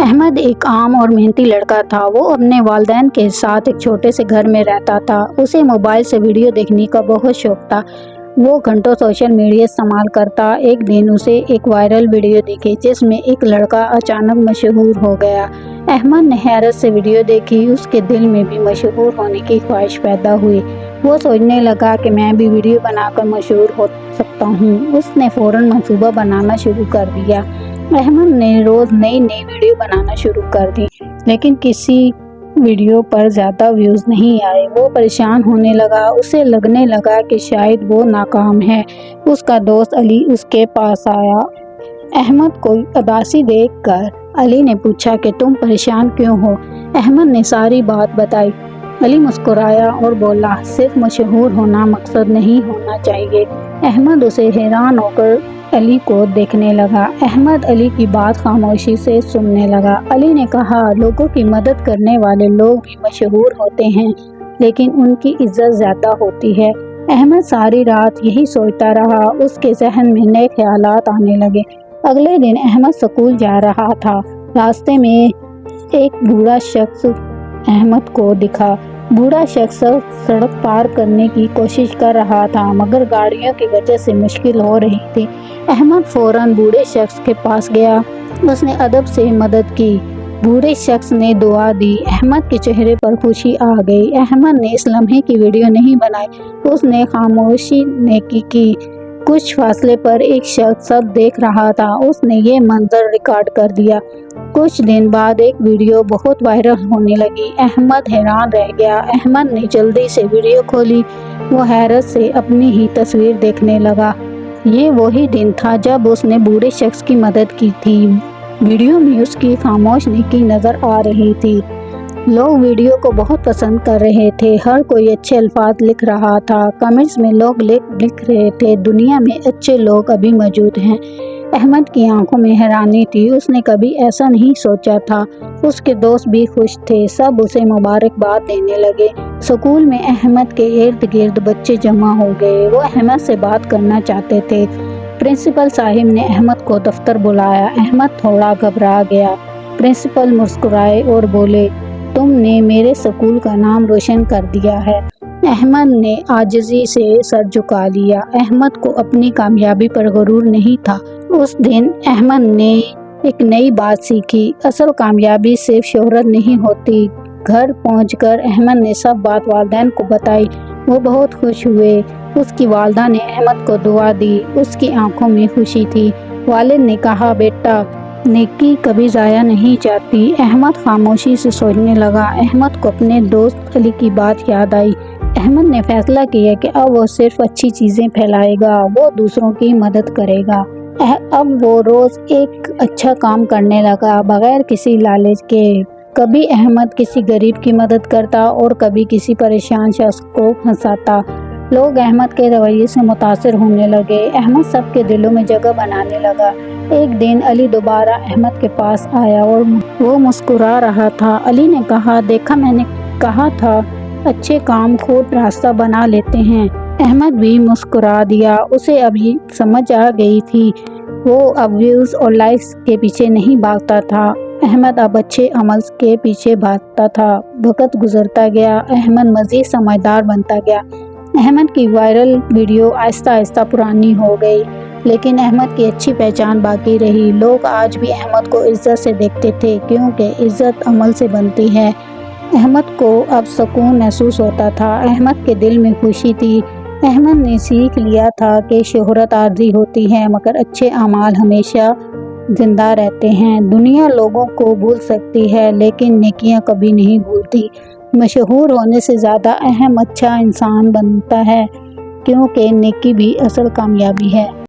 احمد ایک عام اور محنتی لڑکا تھا۔ وہ اپنے والدین کے ساتھ ایک چھوٹے سے گھر میں رہتا تھا۔ اسے موبائل سے ویڈیو دیکھنے کا بہت شوق تھا۔ وہ گھنٹوں سوشل میڈیا استعمال کرتا۔ ایک دن اسے ایک وائرل ویڈیو دکھی جس میں ایک لڑکا اچانک مشہور ہو گیا۔ احمد نے حیرت سے ویڈیو دیکھی۔ اس کے دل میں بھی مشہور ہونے کی خواہش پیدا ہوئی۔ وہ سوچنے لگا کہ میں بھی ویڈیو بنا کر مشہور ہو سکتا ہوں۔ اس نے فوراً منصوبہ بنانا شروع کر دیا۔ احمد نے روز نئی ویڈیو بنانا شروع کر دی، لیکن کسی ویڈیو پر زیادہ ویوز نہیں آئے۔ وہ پریشان ہونے لگا۔ اسے لگنے لگا کہ شاید وہ ناکام ہے۔ اس کا دوست علی اس کے پاس آیا۔ احمد کو اداسی دیکھ کر علی نے پوچھا کہ تم پریشان کیوں ہو؟ احمد نے ساری بات بتائی۔ علی مسکرایا اور بولا، صرف مشہور ہونا مقصد نہیں ہونا چاہیے۔ احمد اسے حیران ہو کر علی کو دیکھنے لگا۔ احمد علی کی بات خاموشی سے سننے لگا۔ علی نے کہا، لوگوں کی مدد کرنے والے لوگ بھی مشہور ہوتے ہیں، لیکن ان کی عزت زیادہ ہوتی ہے۔ احمد ساری رات یہی سوچتا رہا۔ اس کے ذہن میں نئے خیالات آنے لگے۔ اگلے دن احمد اسکول جا رہا تھا۔ راستے میں ایک بوڑھا شخص احمد کو دکھا۔ بوڑھا شخص سڑک پار کرنے کی کوشش کر رہا تھا، مگر گاڑیوں کی وجہ سے مشکل ہو رہی تھی۔ احمد فوراً بوڑھے شخص کے پاس گیا۔ اس نے ادب سے مدد کی۔ بوڑھے شخص نے دعا دی۔ احمد کے چہرے پر خوشی آ گئی۔ احمد نے اس لمحے کی ویڈیو نہیں بنائی۔ اس نے خاموشی نیکی کی۔ کچھ فاصلے پر ایک شخص سب دیکھ رہا تھا۔ اس نے یہ منظر ریکارڈ کر دیا۔ کچھ دن بعد ایک ویڈیو بہت وائرل ہونے لگی۔ احمد حیران رہ گیا۔ احمد نے جلدی سے ویڈیو کھولی۔ وہ حیرت سے اپنی ہی تصویر دیکھنے لگا۔ یہ وہی دن تھا جب اس نے بوڑھے شخص کی مدد کی تھی۔ ویڈیو میں اس کی خاموش نیکی نظر آ رہی تھی۔ لوگ ویڈیو کو بہت پسند کر رہے تھے۔ ہر کوئی اچھے الفاظ لکھ رہا تھا۔ کمنٹس میں لوگ لکھ رہے تھے، دنیا میں اچھے لوگ ابھی موجود ہیں۔ احمد کی آنکھوں میں حیرانی تھی۔ اس نے کبھی ایسا نہیں سوچا تھا۔ اس کے دوست بھی خوش تھے۔ سب اسے مبارکباد دینے لگے۔ اسکول میں احمد کے ارد گرد بچے جمع ہو گئے۔ وہ احمد سے بات کرنا چاہتے تھے۔ پرنسپل صاحب نے احمد کو دفتر بلایا۔ احمد تھوڑا گھبرا گیا۔ پرنسپل مسکرائے اور بولے، تم نے میرے اسکول کا نام روشن کر دیا ہے۔ احمد نے عاجزی سے سر جھکا لیا۔ احمد کو اپنی کامیابی پر غرور نہیں تھا۔ اس دن احمد نے ایک نئی بات سیکھی۔ اصل کامیابی صرف شہرت نہیں ہوتی۔ گھر پہنچ کر احمد نے سب بات والدین کو بتائی۔ وہ بہت خوش ہوئے۔ اس کی والدہ نے احمد کو دعا دی۔ اس کی آنکھوں میں خوشی تھی۔ والد نے کہا، بیٹا، نیکی کبھی ضائع نہیں جاتی۔ احمد خاموشی سے سوچنے لگا۔ احمد کو اپنے دوست علی کی بات یاد آئی۔ احمد نے فیصلہ کیا کہ اب وہ صرف اچھی چیزیں پھیلائے گا۔ وہ دوسروں کی مدد کرے گا۔ اب وہ روز ایک اچھا کام کرنے لگا، بغیر کسی لالچ کے۔ کبھی احمد کسی غریب کی مدد کرتا اور کبھی کسی پریشان شخص کو ہنساتا۔ لوگ احمد کے رویے سے متاثر ہونے لگے۔ احمد سب کے دلوں میں جگہ بنانے لگا۔ ایک دن علی دوبارہ احمد کے پاس آیا اور وہ مسکرا رہا تھا۔ علی نے کہا، دیکھا، میں نے کہا تھا، اچھے کام خود راستہ بنا لیتے ہیں۔ احمد بھی مسکرا دیا۔ اسے ابھی سمجھ آ گئی تھی۔ وہ اب ویوز اور لائکس کے پیچھے نہیں بھاگتا تھا۔ احمد اب اچھے عمل کے پیچھے بھاگتا تھا۔ وقت گزرتا گیا۔ احمد مزید سمجھدار بنتا گیا۔ احمد کی وائرل ویڈیو آہستہ آہستہ پرانی ہو گئی، لیکن احمد کی اچھی پہچان باقی رہی۔ لوگ آج بھی احمد کو عزت سے دیکھتے تھے، کیونکہ عزت عمل سے بنتی ہے۔ احمد کو اب سکون محسوس ہوتا تھا۔ احمد کے دل میں خوشی تھی۔ احمد نے سیکھ لیا تھا کہ شہرت عارضی ہوتی ہے، مگر اچھے اعمال ہمیشہ زندہ رہتے ہیں۔ دنیا لوگوں کو بھول سکتی ہے، لیکن نیکیاں کبھی نہیں بھولتی۔ مشہور ہونے سے زیادہ اہم اچھا انسان بنتا ہے، کیونکہ نیکی بھی اصل کامیابی ہے۔